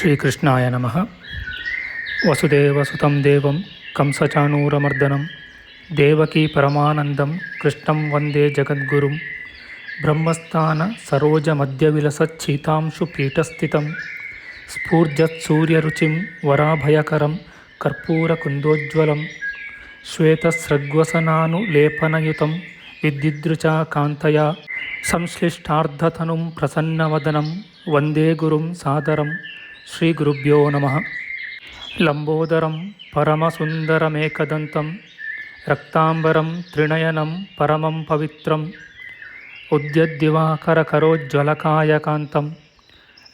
ಶ್ರೀಕೃಷ್ಣಾಯ ನಮಃ. ವಸುದೇವಸುತಂ ದೇವಂ ಕಂಸಚಾಣೂರಮರ್ದನಂ ದೇವಕೀ ಪರಮಾನಂದಂ ಕೃಷ್ಣಂ ವಂದೇ ಜಗದ್ಗುರುಂ. ಬ್ರಹ್ಮಸ್ಥಾನ ಸರೋಜಮಧ್ಯವಿಲಸಚ್ಛೀತಾಂಶು ಪೀಠಸ್ಥಿತಂ ಸ್ಫೂರ್ಜತ್ಸೂರ್ಯರುಚಿಂ ವರಾಭಯಕರಂ ಕರ್ಪೂರಕುಂದೋಜ್ವಲಂ ಶ್ವೇತಸ್ರಗ್ವಸನಾನುಲೇಪನಯುತಂ ವಿದ್ಯುದೃಚಾ ಕಾಂತಯಾ ಸಂಶ್ಲಿಷ್ಟಾರ್ಧತನುಂ ಪ್ರಸನ್ನವದನಂ ವಂದೇ ಗುರುಂ ಸಾದರಂ. ಶ್ರೀ ಗುರುಭ್ಯೋ ನಮಃ. ಲಂಬೋದರಂ ಪರಮಸುಂದರಮೇಕದಂತಂ ರಕ್ತಾಂಬರಂ ತ್ರಿನಯನಂ ಪರಮಂ ಪವಿತ್ರಂ ಉದ್ಯದ್ದಿವಾಕರಕರೋಜ್ವಲಕಾಯಕಾಂತಂ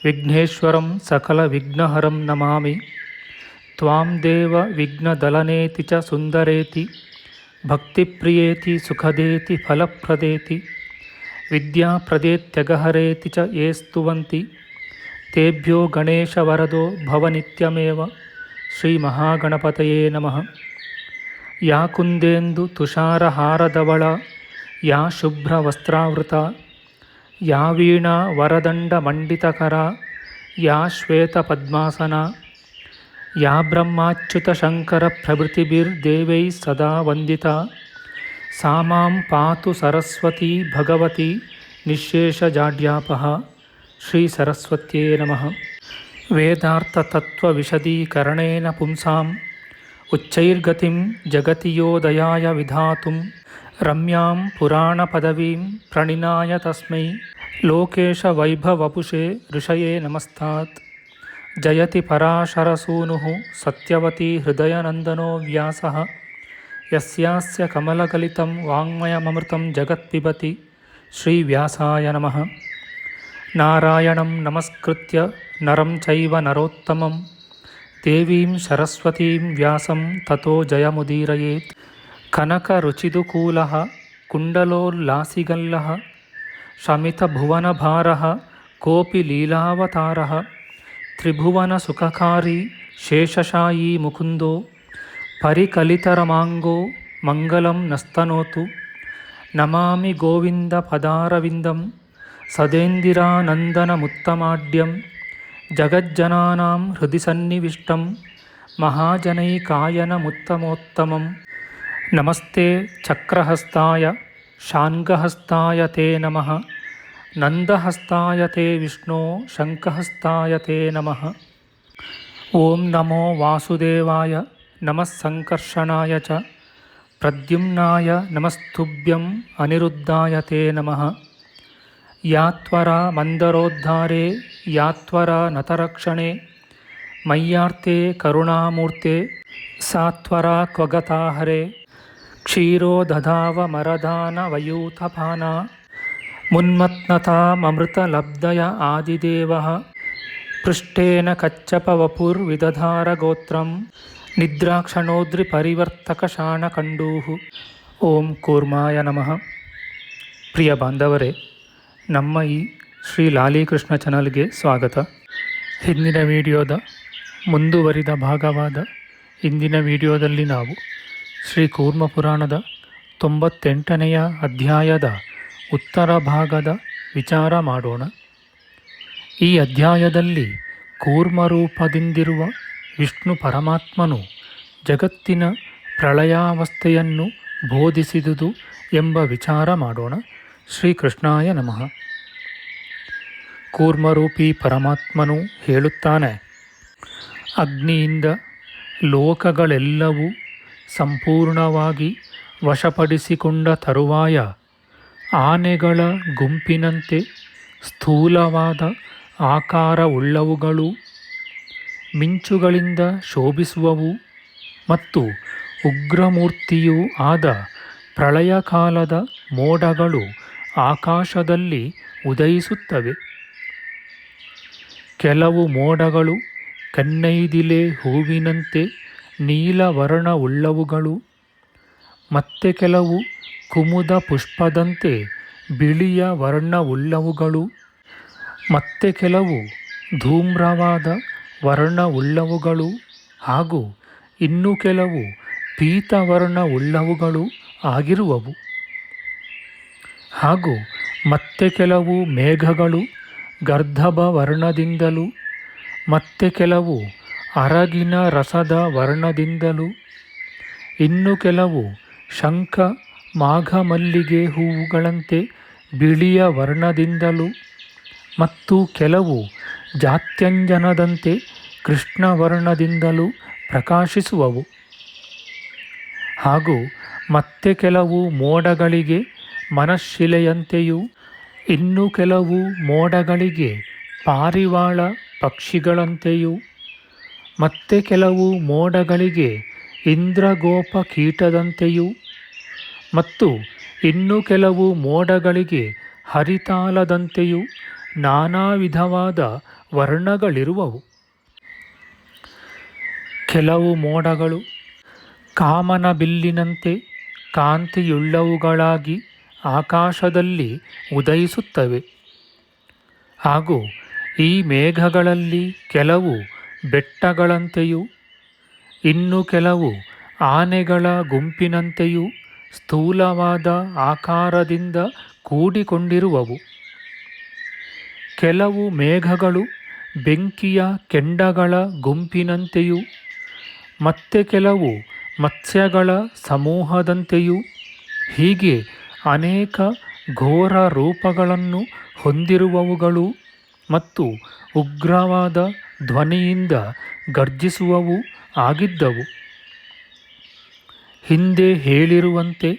ವಿಘ್ನೇಶ್ವರಂ ಸಕಲವಿಘ್ನಹರಂ ನಮಾಮಿ. ತ್ವಾಂ ದೇವ ವಿಘ್ನದಲನೇತಿ ಚ ಸುಂದರೇತಿ ಭಕ್ತಿಪ್ರಿಯೇತಿ ಸುಖದೇತಿ ಫಲಪ್ರದೇತಿ ವಿದ್ಯಾಪ್ರದೇತ್ಯಗಹರೇತಿ ಚ ಯೇ ಸ್ತುವಂತಿ ತೇಭ್ಯೋ ಗಣೇಶವರದೋ ಭವನಿತ್ಯಮೇವ. ಶ್ರೀ ಮಹಾಗಣಪತಯೇ ನಮಃ. ಯಾ ಕುಂದೇಂದು ತುಷಾರಹಾರಧವಳ ಯಾ ಶುಭ್ರವಸ್ತ್ರಾವೃತ ಯಾ ವೀಣಾ ವರದಂಡಮಂಡಿತಕರ ಯಾ ಶ್ವೇತಪದ್ಮಾಸನ ಯಾ ಬ್ರಹ್ಮಾಚ್ಯುತಶಂಕರಪ್ರಭೃತಿಭಿರ್ದೇವೈಃ ಸದಾ ವಂದಿತಾ ಸಾ ಮಾಂ ಪಾತು ಸರಸ್ವತೀ ಭಗವತಿ ನಿಶ್ಶೇಷಜಾಡ್ಯಾಪಃ. ಶ್ರೀ ಸರಸ್ವತ್ಯೇ ನಮಃ. ವೇದಾರ್ಥತತ್ವವಿಶದೀಕರಣೇನ ಪುಂಸಾಂ ಉಚ್ಚೈರ್ಗತಿಂ ಜಗತಿ ಯೋ ದಯಾಯ ವಿಧಾತುಂ ರಮ್ಯಾಂ ಪುರಾಣಪದವೀಂ ಪ್ರಣಿನಾಯ ತಸ್ಮೈ ಲೋಕೇಶವೈಭವಪುಷೇ ಋಷಯೇ ನಮಸ್ತಾತ್. ಜಯತಿ ಪರಾಶರಸೂನುಃ ಸತ್ಯವತಿ ಹೃದಯನಂದನೋ ವ್ಯಾಸಃ ಯಸ್ಯಾಸ್ಯ ಕಮಲಕಲಿತಂ ವಾङ्ಮಯಮೃತಂ ಜಗತ್ಪಿಬತಿ. ಶ್ರೀವ್ಯಾಸಾಯ ನಮಃ. ನಾರಾಯಣಂ ನಮಸ್ಕೃತ್ಯ ನರಂ ಚೈವ ನರೋತ್ತಮಂ ದೇವೀಂ ಸರಸ್ವತೀಂ ವ್ಯಾಸಂ ತತೋ ಜಯಮುದೀರಯೇತ್. ಕನಕರುಚಿದುಕೂಲಃ ಕುಂಡಲೋಲ್ಲಾಸಿಗಲ್ಲಃ ಶಮಿತಭುವನಭಾರಃ ಕೋಪಿ ಲೀಲಾವತಾರಃ ತ್ರಿಭುವನಸುಖಕಾರಿ ಶೇಷಶಾಯೀ ಮುಕುಂದೋ ಪರಿಕಲಿತರಮಾಂಗೋ ಮಂಗಲಂ ನಸ್ತನೋತು. ನಮಾಮಿ ಗೋವಿಂದ ಪದಾರವಿಂದಂ ಸದೇಂದಿರಾನಂದನಮುತ್ತಮಾಡ್ಯಂ ಜಗಜ್ಜನಾನಾಂ ಹೃದಿ ಸನ್ನಿವಿಷ್ಟಂ ಮಹಾಜನೈಕಾಯನಮುತ್ತಮೋತ್ತಮಂ. ನಮಸ್ತೆ ಚಕ್ರಹಸ್ತಾಯ ಶಾನ್ಗಹಸ್ತಾಯ ತೇ ನಮಃ. ನಂದಹಸ್ತಾಯ ತೇ ವಿಷ್ಣೋ ಶಂಖಹಸ್ತಾಯ ತೇ ನಮಃ. ಓಂ ನಮೋ ವಾಸುದೇವಾಯ ನಮಃ ಸಂಕರ್ಷಣಾಯ ಚ ಪ್ರದ್ಯುಮ್ನಾಯ ನಮಸ್ತುಭ್ಯಂ ಅನಿರುದ್ಧಾಯ ತೇ ನಮಃ. ಯಾತ್ವರ ಮಂದರೋದ್ಧಾರೆ ಯಾತ್ವರ ನತರಕ್ಷಣೆ ಮಯ್ಯಾರ್ತೆ ಕರುಣಾಮೂರ್ತೆ ಸಾತ್ವರ ಕ್ವಗತಾಹರೆ ಕ್ಷೀರೋ ದಧಾವ ಮರದಾನ ವಯೂಥಪಾನ ಮುನ್ಮತ್ನತಾಮೃತಲಬ್ಧಯ ಆದಿದೇವಃ ಪೃಷ್ಟೇನ ಕಚ್ಚಪವಪುರ್ವಿದಧಾರ ಗೋತ್ರಂ ನಿದ್ರಾಕ್ಷಣೋದ್ರಿ ಪರಿವರ್ತಕ ಶಾಣಕಂಡೂಃ. ಓಂ ಕೂರ್ಮಾಯ ನಮಃ. ಪ್ರಿಯ ಬಾಂಧವರೇ, ನಮ್ಮ ಈ ಶ್ರೀ ಲಾಲಿಕೃಷ್ಣ ಚಾನಲ್ಗೆ ಸ್ವಾಗತ. ಹಿಂದಿನ ವಿಡಿಯೋದ ಮುಂದುವರಿದ ಭಾಗವಾದ ಇಂದಿನ ವಿಡಿಯೋದಲ್ಲಿ ನಾವು ಶ್ರೀ ಕೂರ್ಮ ಪುರಾಣದ 98ನೆಯ ಅಧ್ಯಾಯದ ಉತ್ತರ ಭಾಗದ ವಿಚಾರ ಮಾಡೋಣ. ಈ ಅಧ್ಯಾಯದಲ್ಲಿ ಕೂರ್ಮರೂಪದಿಂದಿರುವ ವಿಷ್ಣು ಪರಮಾತ್ಮನು ಜಗತ್ತಿನ ಪ್ರಳಯಾವಸ್ಥೆಯನ್ನು ಬೋಧಿಸಿದುದು ಎಂಬ ವಿಚಾರ ಮಾಡೋಣ. ಶ್ರೀಕೃಷ್ಣಾಯ ನಮಃ. ಕೂರ್ಮರೂಪಿ ಪರಮಾತ್ಮನು ಹೇಳುತ್ತಾನೆ, ಅಗ್ನಿಯಿಂದ ಲೋಕಗಳೆಲ್ಲವೂ ಸಂಪೂರ್ಣವಾಗಿ ವಶಪಡಿಸಿಕೊಂಡ ತರುವಾಯ ಆನೆಗಳ ಗುಂಪಿನಂತೆ ಸ್ಥೂಲವಾದ ಆಕಾರವುಳ್ಳವುಗಳು, ಮಿಂಚುಗಳಿಂದ ಶೋಭಿಸುವವು ಮತ್ತು ಉಗ್ರಮೂರ್ತಿಯೂ ಆದ ಪ್ರಳಯ ಕಾಲದ ಮೋಡಗಳು ಆಕಾಶದಲ್ಲಿ ಉದಯಿಸುತ್ತವೆ. ಕೆಲವು ಮೋಡಗಳು ಕನ್ನೈದಿಲೆ ಹೂವಿನಂತೆ ನೀಲವರ್ಣವುಳ್ಳವುಗಳು, ಮತ್ತೆ ಕೆಲವು ಕುಮುದ ಪುಷ್ಪದಂತೆ ಬಿಳಿಯ ವರ್ಣವುಳ್ಳವುಗಳು, ಮತ್ತೆ ಕೆಲವು ಧೂಮ್ರವಾದ ವರ್ಣವುಳ್ಳವುಗಳು ಹಾಗೂ ಇನ್ನು ಕೆಲವು ಪೀತವರ್ಣವುಳ್ಳವುಗಳು ಆಗಿರುವವು. ಹಾಗೂ ಮತ್ತೆ ಕೆಲವು ಮೇಘಗಳು ಗರ್ಧಭ ವರ್ಣದಿಂದಲೂ ಮತ್ತೆ ಕೆಲವು ಅರಗಿನ ರಸದ ವರ್ಣದಿಂದಲೂ, ಇನ್ನು ಕೆಲವು ಶಂಖ ಮಾಘಮಲ್ಲಿಗೆ ಹೂವುಗಳಂತೆ ಬಿಳಿಯ ವರ್ಣದಿಂದಲೂ, ಮತ್ತು ಕೆಲವು ಜಾತ್ಯಂಜನದಂತೆ ಕೃಷ್ಣವರ್ಣದಿಂದಲೂ ಪ್ರಕಾಶಿಸುವವು. ಹಾಗೂ ಮತ್ತೆ ಕೆಲವು ಮೋಡಗಳಿಗೆ ಮನಶ್ಶಿಲೆಯಂತೆಯೂ, ಇನ್ನು ಕೆಲವು ಮೋಡಗಳಿಗೆ ಪಾರಿವಾಳ ಪಕ್ಷಿಗಳಂತೆಯೂ, ಮತ್ತೆ ಕೆಲವು ಮೋಡಗಳಿಗೆ ಇಂದ್ರಗೋಪ ಕೀಟದಂತೆಯೂ, ಮತ್ತು ಇನ್ನು ಕೆಲವು ಮೋಡಗಳಿಗೆ ಹರಿತಾಲದಂತೆಯೂ ನಾನಾ ವಿಧವಾದ ವರ್ಣಗಳಿರುವವು. ಕೆಲವು ಮೋಡಗಳು ಕಾಮನ ಬಿಲ್ಲಿನಂತೆ ಕಾಂತಿಯುಳ್ಳವುಗಳಾಗಿ ಆಕಾಶದಲ್ಲಿ ಉದಯಿಸುತ್ತವೆ. ಹಾಗೂ ಈ ಮೇಘಗಳಲ್ಲಿ ಕೆಲವು ಬೆಟ್ಟಗಳಂತೆಯೂ, ಇನ್ನು ಕೆಲವು ಆನೆಗಳ ಗುಂಪಿನಂತೆಯೂ ಸ್ಥೂಲವಾದ ಆಕಾರದಿಂದ ಕೂಡಿಕೊಂಡಿರುವವು. ಕೆಲವು ಮೇಘಗಳು ಬೆಂಕಿಯ ಕೆಂಡಗಳ ಗುಂಪಿನಂತೆಯೂ, ಮತ್ತೆ ಕೆಲವು ಮತ್ಸ್ಯಗಳ ಸಮೂಹದಂತೆಯೂ, ಹೀಗೆ ಅನೇಕ ಘೋರ ರೂಪಗಳನ್ನು ಹೊಂದಿರುವವುಗಳು ಮತ್ತು ಉಗ್ರವಾದ ಧ್ವನಿಯಿಂದ ಗರ್ಜಿಸುವವೂ ಆಗಿದ್ದವು. ಹಿಂದೆ ಹೇಳಿರುವಂತೆ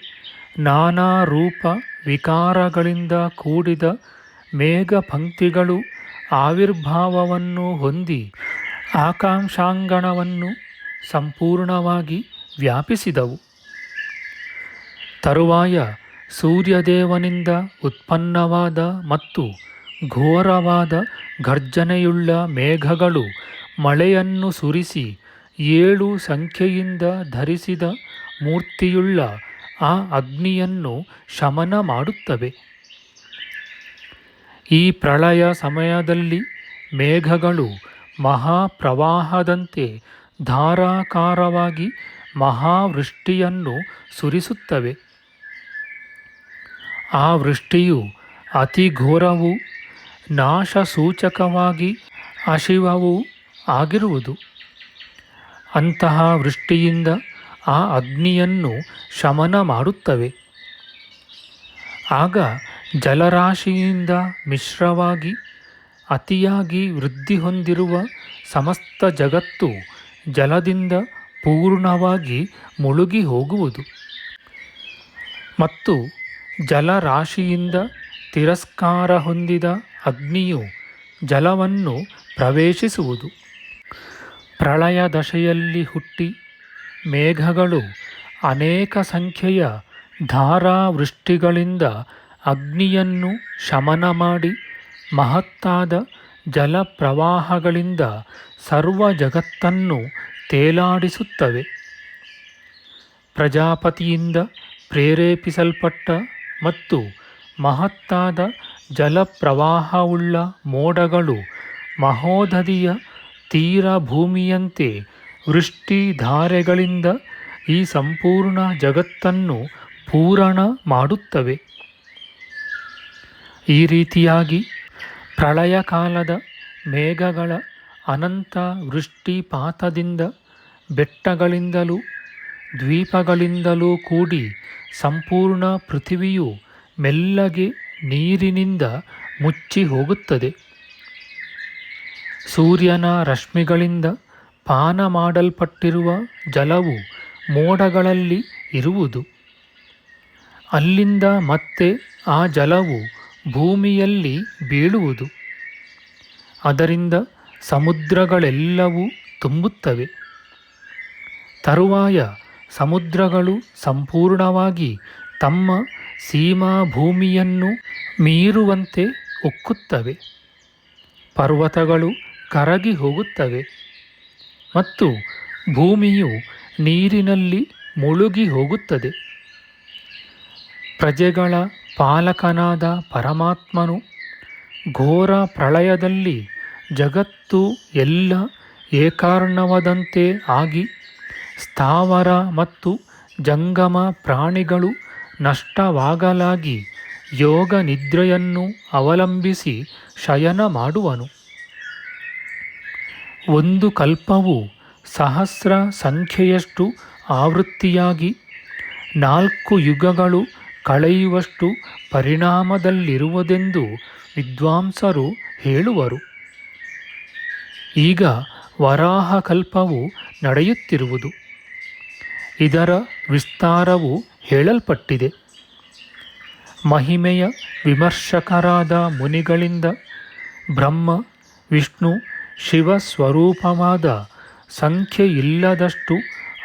ನಾನಾ ರೂಪ ವಿಕಾರಗಳಿಂದ ಕೂಡಿದ ಮೇಘಪಂಕ್ತಿಗಳು ಆವಿರ್ಭಾವವನ್ನು ಹೊಂದಿ ಆಕಾಶಾಂಗಣವನ್ನು ಸಂಪೂರ್ಣವಾಗಿ ವ್ಯಾಪಿಸಿದವು. ತರುವಾಯ ಸೂರ್ಯದೇವನಿಂದ ಉತ್ಪನ್ನವಾದ ಮತ್ತು ಘೋರವಾದ ಘರ್ಜನೆಯುಳ್ಳ ಮೇಘಗಳು ಮಳೆಯನ್ನು ಸುರಿಸಿ 7 ಸಂಖ್ಯೆಯಿಂದ ಧರಿಸಿದ ಮೂರ್ತಿಯುಳ್ಳ ಆ ಅಗ್ನಿಯನ್ನು ಶಮನ ಮಾಡುತ್ತವೆ. ಈ ಪ್ರಳಯ ಸಮಯದಲ್ಲಿ ಮೇಘಗಳು ಮಹಾಪ್ರವಾಹದಂತೆ ಧಾರಾಕಾರವಾಗಿ ಮಹಾವೃಷ್ಟಿಯನ್ನು ಸುರಿಸುತ್ತವೆ. ಆ ವೃಷ್ಟಿಯು ಅತಿ ಘೋರವೂ ನಾಶಸೂಚಕವಾಗಿ ಅಶಿವವೂ ಆಗಿರುವುದು. ಅಂತಹ ವೃಷ್ಟಿಯಿಂದ ಆ ಅಗ್ನಿಯನ್ನು ಶಮನ ಮಾಡುತ್ತವೆ. ಆಗ ಜಲರಾಶಿಯಿಂದ ಮಿಶ್ರವಾಗಿ ಅತಿಯಾಗಿ ವೃದ್ಧಿ ಹೊಂದಿರುವ ಸಮಸ್ತ ಜಗತ್ತು ಜಲದಿಂದ ಪೂರ್ಣವಾಗಿ ಮುಳುಗಿ ಹೋಗುವುದು. ಮತ್ತು ಜಲರಾಶಿಯಿಂದ ತಿರಸ್ಕಾರ ಹೊಂದಿದ ಅಗ್ನಿಯು ಜಲವನ್ನು ಪ್ರವೇಶಿಸುವುದು. ಪ್ರಳಯ ದಶೆಯಲ್ಲಿ ಹುಟ್ಟಿ ಮೇಘಗಳು ಅನೇಕ ಸಂಖ್ಯೆಯ ಧಾರಾವೃಷ್ಟಿಗಳಿಂದ ಅಗ್ನಿಯನ್ನು ಶಮನ ಮಾಡಿ ಮಹತ್ತಾದ ಜಲಪ್ರವಾಹಗಳಿಂದ ಸರ್ವ ಜಗತ್ತನ್ನು ತೇಲಾಡಿಸುತ್ತವೆ. ಪ್ರಜಾಪತಿಯಿಂದ ಪ್ರೇರೇಪಿಸಲ್ಪಟ್ಟ ಮತ್ತು ಮಹತ್ತಾದ ಜಲಪ್ರವಾಹವುಳ್ಳ ಮೋಡಗಳು ಮಹೋದಧಿಯ ತೀರ ಭೂಮಿಯಂತೆ ವೃಷ್ಟಿಧಾರೆಗಳಿಂದ ಈ ಸಂಪೂರ್ಣ ಜಗತ್ತನ್ನು ಪೂರಣ ಮಾಡುತ್ತವೆ. ಈ ರೀತಿಯಾಗಿ ಪ್ರಳಯ ಕಾಲದ ಮೇಘಗಳ ಅನಂತ ವೃಷ್ಟಿಪಾತದಿಂದ ಬೆಟ್ಟಗಳಿಂದಲೂ ದ್ವೀಪಗಳಿಂದಲೂ ಕೂಡಿ ಸಂಪೂರ್ಣ ಪೃಥಿವಿಯು ಮೆಲ್ಲಗೆ ನೀರಿನಿಂದ ಮುಚ್ಚಿ ಹೋಗುತ್ತದೆ. ಸೂರ್ಯನ ರಶ್ಮಿಗಳಿಂದ ಪಾನ ಮಾಡಲ್ಪಟ್ಟಿರುವ ಜಲವು ಮೋಡಗಳಲ್ಲಿ ಇರುವುದು. ಅಲ್ಲಿಂದ ಮತ್ತೆ ಆ ಜಲವು ಭೂಮಿಯಲ್ಲಿ ಬೀಳುವುದು. ಅದರಿಂದ ಸಮುದ್ರಗಳೆಲ್ಲವೂ ತುಂಬುತ್ತವೆ. ತರುವಾಯ ಸಮುದ್ರಗಳು ಸಂಪೂರ್ಣವಾಗಿ ತಮ್ಮ ಸೀಮಾ ಭೂಮಿಯನ್ನು ಮೀರುವಂತೆ ಉಕ್ಕುತ್ತವೆ. ಪರ್ವತಗಳು ಕರಗಿ ಹೋಗುತ್ತವೆ ಮತ್ತು ಭೂಮಿಯು ನೀರಿನಲ್ಲಿ ಮುಳುಗಿ ಹೋಗುತ್ತದೆ. ಪ್ರಜೆಗಳ ಪಾಲಕನಾದ ಪರಮಾತ್ಮನು ಘೋರ ಪ್ರಳಯದಲ್ಲಿ ಜಗತ್ತು ಎಲ್ಲ ಏಕಾರ್ಣವದಂತೆ ಆಗಿ ಸ್ಥಾವರ ಮತ್ತು ಜಂಗಮ ಪ್ರಾಣಿಗಳು ನಷ್ಟವಾಗಲಾಗಿ ಯೋಗ ನಿದ್ರೆಯನ್ನು ಅವಲಂಬಿಸಿ ಶಯನ ಮಾಡುವನು. ಒಂದು ಕಲ್ಪವು ಸಹಸ್ರ ಸಂಖ್ಯೆಯಷ್ಟು ಆವೃತ್ತಿಯಾಗಿ 4 ಯುಗಗಳು ಕಳೆಯುವಷ್ಟು ಪರಿಣಾಮದಲ್ಲಿರುವುದೆಂದು ವಿದ್ವಾಂಸರು ಹೇಳುವರು. ಈಗ ವರಾಹ ಕಲ್ಪವು ನಡೆಯುತ್ತಿರುವುದು. ಇದರ ವಿಸ್ತಾರವು ಹೇಳಲ್ಪಟ್ಟಿದೆ. ಮಹಿಮೆಯ ವಿಮರ್ಶಕರಾದ ಮುನಿಗಳಿಂದ ಬ್ರಹ್ಮ ವಿಷ್ಣು ಶಿವ ಸ್ವರೂಪವಾದ ಸಂಖ್ಯೆಯಿಲ್ಲದಷ್ಟು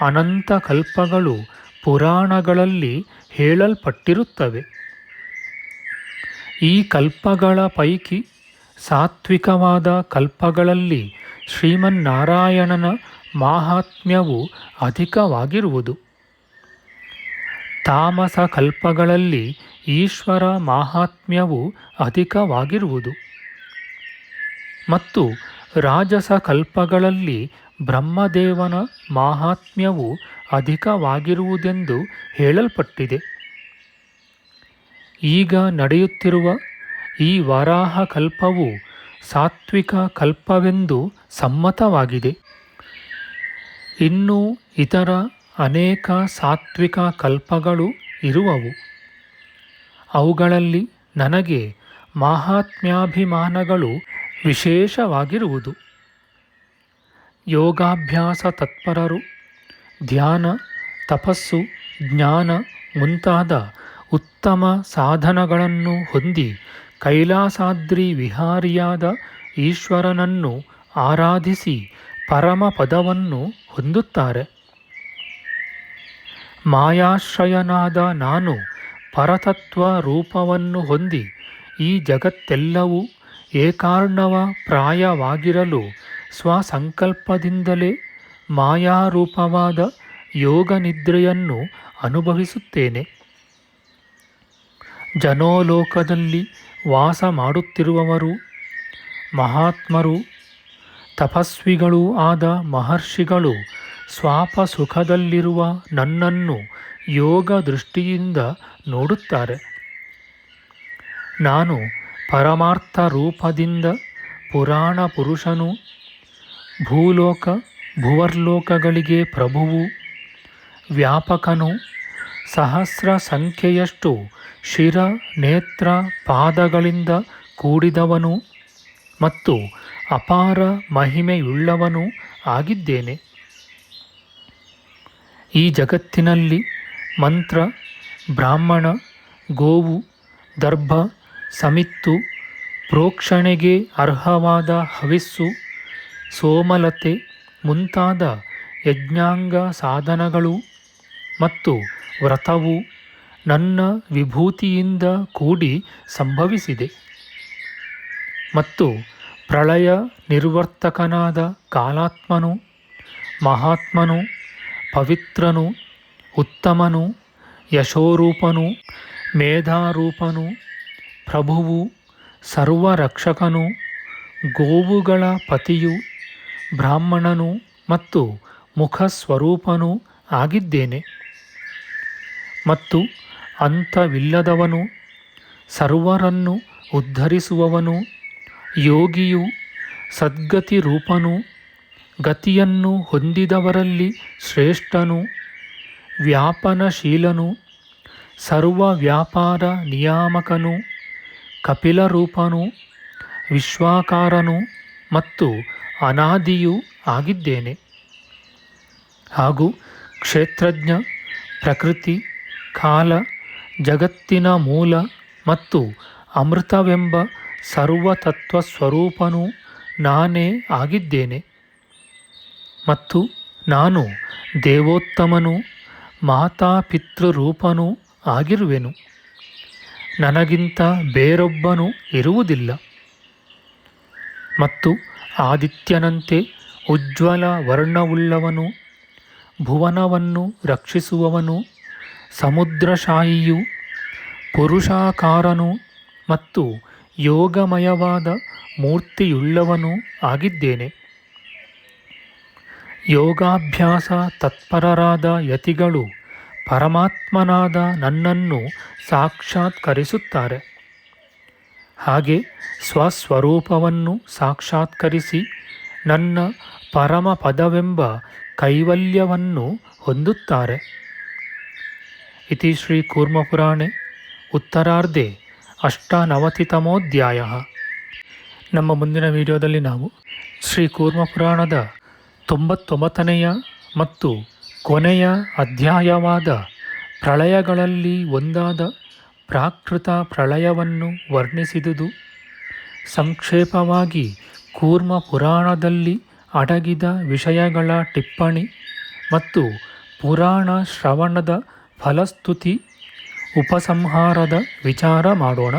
ಅನಂತ ಕಲ್ಪಗಳು ಪುರಾಣಗಳಲ್ಲಿ ಹೇಳಲ್ಪಟ್ಟಿರುತ್ತವೆ. ಈ ಕಲ್ಪಗಳ ಪೈಕಿ ಸಾತ್ವಿಕವಾದ ಕಲ್ಪಗಳಲ್ಲಿ ಶ್ರೀಮನ್ನಾರಾಯಣನ ಮಾಹಾತ್ಮ್ಯವು ಅಧಿಕವಾಗಿರುವುದು. ತಾಮಸ ಕಲ್ಪಗಳಲ್ಲಿ ಈಶ್ವರ ಮಾಹಾತ್ಮ್ಯವು ಅಧಿಕವಾಗಿರುವುದು ಮತ್ತು ರಾಜಸ ಕಲ್ಪಗಳಲ್ಲಿ ಬ್ರಹ್ಮದೇವನ ಮಾಹಾತ್ಮ್ಯವು ಅಧಿಕವಾಗಿರುವುದೆಂದು ಹೇಳಲ್ಪಟ್ಟಿದೆ. ಈಗ ನಡೆಯುತ್ತಿರುವ ಈ ವರಾಹ ಕಲ್ಪವು ಸಾತ್ವಿಕ ಕಲ್ಪವೆಂದು ಸಮ್ಮತವಾಗಿದೆ. ಇನ್ನೂ ಇತರ ಅನೇಕ ಸಾತ್ವಿಕ ಕಲ್ಪಗಳು ಇರುವವು. ಅವುಗಳಲ್ಲಿ ನನಗೆ ಮಾಹಾತ್ಮ್ಯಾಭಿಮಾನಗಳು ವಿಶೇಷವಾಗಿರುವುದು. ಯೋಗಾಭ್ಯಾಸ ತತ್ಪರರು ಧ್ಯಾನ, ತಪಸ್ಸು, ಜ್ಞಾನ ಮುಂತಾದ ಉತ್ತಮ ಸಾಧನಗಳನ್ನು ಹೊಂದಿ ಕೈಲಾಸಾದ್ರಿ ವಿಹಾರಿಯಾದ ಈಶ್ವರನನ್ನು ಆರಾಧಿಸಿ ಪರಮಪದವನ್ನು ಹೊಂದುತ್ತಾರೆ. ಮಾಯಾಶ್ರಯನಾದ ನಾನು ಪರತತ್ವ ರೂಪವನ್ನು ಹೊಂದಿ ಈ ಜಗತ್ತೆಲ್ಲವೂ ಏಕಾರ್ಣವ ಪ್ರಾಯವಾಗಿರಲು ಸ್ವಸಂಕಲ್ಪದಿಂದಲೇ ಮಾಯಾರೂಪವಾದ ಯೋಗನಿದ್ರೆಯನ್ನು ಅನುಭವಿಸುತ್ತೇನೆ. ಜನೋಲೋಕದಲ್ಲಿ ವಾಸ ಮಾಡುತ್ತಿರುವವರು ಮಹಾತ್ಮರು ತಪಸ್ವಿಗಳೂ ಆದ ಮಹರ್ಷಿಗಳು ಸ್ವಾಪಸುಖದಲ್ಲಿರುವ ನನ್ನನ್ನು ಯೋಗ ದೃಷ್ಟಿಯಿಂದ ನೋಡುತ್ತಾರೆ. ನಾನು ಪರಮಾರ್ಥ ರೂಪದಿಂದ ಪುರಾಣ ಪುರುಷನು, ಭೂಲೋಕ ಭುವರ್ಲೋಕಗಳಿಗೆ ಪ್ರಭುವು, ವ್ಯಾಪಕನು, ಸಹಸ್ರ ಸಂಖ್ಯೆಯಷ್ಟು ಶಿರ ನೇತ್ರ ಪಾದಗಳಿಂದ ಕೂಡಿದವನು ಮತ್ತು ಅಪಾರ ಮಹಿಮೆಯುಳ್ಳವನೂ ಆಗಿದ್ದೇನೆ. ಈ ಜಗತ್ತಿನಲ್ಲಿ ಮಂತ್ರ, ಬ್ರಾಹ್ಮಣ, ಗೋವು, ದರ್ಭ, ಸಮಿತ್ತು, ಪ್ರೋಕ್ಷಣೆಗೆ ಅರ್ಹವಾದ ಹವಿಸ್ಸು, ಸೋಮಲತೆ ಮುಂತಾದ ಯಜ್ಞಾಂಗ ಸಾಧನಗಳು ಮತ್ತು ವ್ರತವು ನನ್ನ ವಿಭೂತಿಯಿಂದ ಕೂಡಿ ಸಂಭವಿಸಿದೆ ಮತ್ತು ಪ್ರಳಯ ನಿರ್ವರ್ತಕನಾದ ಕಾಲಾತ್ಮನು, ಮಹಾತ್ಮನು, ಪವಿತ್ರನು, ಉತ್ತಮನು, ಯಶೋರೂಪನು, ಮೇಧಾರೂಪನು, ಪ್ರಭುವು, ಸರ್ವರಕ್ಷಕನು, ಗೋವುಗಳ ಪತಿಯು, ಬ್ರಾಹ್ಮಣನು ಮತ್ತು ಮುಖಸ್ವರೂಪನೂ ಆಗಿದ್ದೇನೆ ಮತ್ತು ಅಂತವಿಲ್ಲದವನು, ಸರ್ವರನ್ನು ಉದ್ಧರಿಸುವವನು, ಯೋಗಿಯು, ಸದ್ಗತಿ ರೂಪನು, ಗತಿಯನ್ನು ಹೊಂದಿದವರಲ್ಲಿ ಶ್ರೇಷ್ಠನು, ವ್ಯಾಪನಶೀಲನು, ಸರ್ವ ವ್ಯಾಪಾರ ನಿಯಾಮಕನು, ಕಪಿಲರೂಪನು, ವಿಶ್ವಾಕಾರನು ಮತ್ತು ಅನಾದಿಯೂ ಆಗಿದ್ದೇನೆ. ಹಾಗೂ ಕ್ಷೇತ್ರಜ್ಞ, ಪ್ರಕೃತಿ, ಕಾಲ, ಜಗತ್ತಿನ ಮೂಲ ಮತ್ತು ಅಮೃತವೆಂಬ ಸರ್ವತತ್ವ ಸ್ವರೂಪನೂ ನಾನೇ ಆಗಿದ್ದೇನೆ. ಮತ್ತು ನಾನು ದೇವೋತ್ತಮನು, ಮಾತಾಪಿತೃರೂಪನೂ ಆಗಿರುವೆನು. ನನಗಿಂತ ಬೇರೊಬ್ಬನು ಇರುವುದಿಲ್ಲ. ಮತ್ತು ಆದಿತ್ಯನಂತೆ ಉಜ್ವಲ ವರ್ಣವುಳ್ಳವನು, ಭುವನವನ್ನು ರಕ್ಷಿಸುವವನು, ಸಮುದ್ರಶಾಯಿಯು, ಪುರುಷಾಕಾರನು ಮತ್ತು ಯೋಗಮಯವಾದ ಮೂರ್ತಿಯುಳ್ಳವನೂ ಆಗಿದ್ದೇನೆ. ಯೋಗಾಭ್ಯಾಸ ತತ್ಪರರಾದ ಯತಿಗಳು ಪರಮಾತ್ಮನಾದ ನನ್ನನ್ನು ಸಾಕ್ಷಾತ್ಕರಿಸುತ್ತಾರೆ. ಹಾಗೆ ಸ್ವಸ್ವರೂಪವನ್ನು ಸಾಕ್ಷಾತ್ಕರಿಸಿ ನನ್ನ ಪರಮ ಪದವೆಂಬ ಕೈವಲ್ಯವನ್ನು ಹೊಂದುತ್ತಾರೆ. ಇತಿ ಶ್ರೀ ಕೂರ್ಮಪುರಾಣೆ ಉತ್ತರಾರ್ಧೆ ಅಷ್ಟನವತಿತಮೋಧ್ಯಾಯ. ನಮ್ಮ ಮುಂದಿನ ವಿಡಿಯೋದಲ್ಲಿ ನಾವು ಶ್ರೀ ಕೂರ್ಮಪುರಾಣದ 99ನೆಯ ಮತ್ತು ಕೊನೆಯ ಅಧ್ಯಾಯವಾದ ಪ್ರಳಯಗಳಲ್ಲಿ ಒಂದಾದ ಪ್ರಾಕೃತ ಪ್ರಳಯವನ್ನು ವರ್ಣಿಸಿದುದು, ಸಂಕ್ಷೇಪವಾಗಿ ಕೂರ್ಮ ಪುರಾಣದಲ್ಲಿ ಅಡಗಿದ ವಿಷಯಗಳ ಟಿಪ್ಪಣಿ ಮತ್ತು ಪುರಾಣ ಶ್ರವಣದ ಫಲಸ್ತುತಿ ಉಪಸಂಹಾರದ ವಿಚಾರ ಮಾಡೋಣ.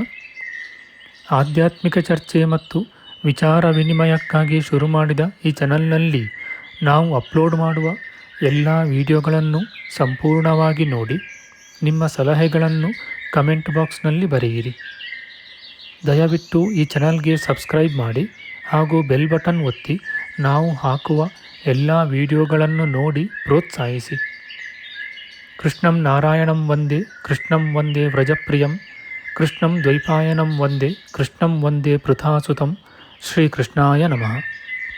ಆಧ್ಯಾತ್ಮಿಕ ಚರ್ಚೆ ಮತ್ತು ವಿಚಾರ ವಿನಿಮಯಕ್ಕಾಗಿ ಶುರು ಮಾಡಿದ ಈ ಚಾನಲ್ನಲ್ಲಿ ನಾವು ಅಪ್ಲೋಡ್ ಮಾಡುವ ಎಲ್ಲ ವಿಡಿಯೋಗಳನ್ನು ಸಂಪೂರ್ಣವಾಗಿ ನೋಡಿ ನಿಮ್ಮ ಸಲಹೆಗಳನ್ನು ಕಮೆಂಟ್ ಬಾಕ್ಸ್ನಲ್ಲಿ ಬರೆಯಿರಿ. ದಯವಿಟ್ಟು ಈ ಚಾನಲ್ಗೆ ಸಬ್ಸ್ಕ್ರೈಬ್ ಮಾಡಿ ಹಾಗೂ ಬೆಲ್ ಬಟನ್ ಒತ್ತಿ ನಾವು ಹಾಕುವ ಎಲ್ಲ ವಿಡಿಯೋಗಳನ್ನು ನೋಡಿ ಪ್ರೋತ್ಸಾಹಿಸಿ. ಕೃಷ್ಣಂ ನಾರಾಯಣಂ ವಂದೇ ಕೃಷ್ಣಂ ವಂದೇ ವ್ರಜಪ್ರಿಯಂ ಕೃಷ್ಣಂ ದ್ವೈಪಾಯನಂ ವಂದೇ ಕೃಷ್ಣಂ ವಂದೇ ಪೃಥಾಸುತಂ. ಶ್ರೀಕೃಷ್ಣಾಯ ನಮಃ.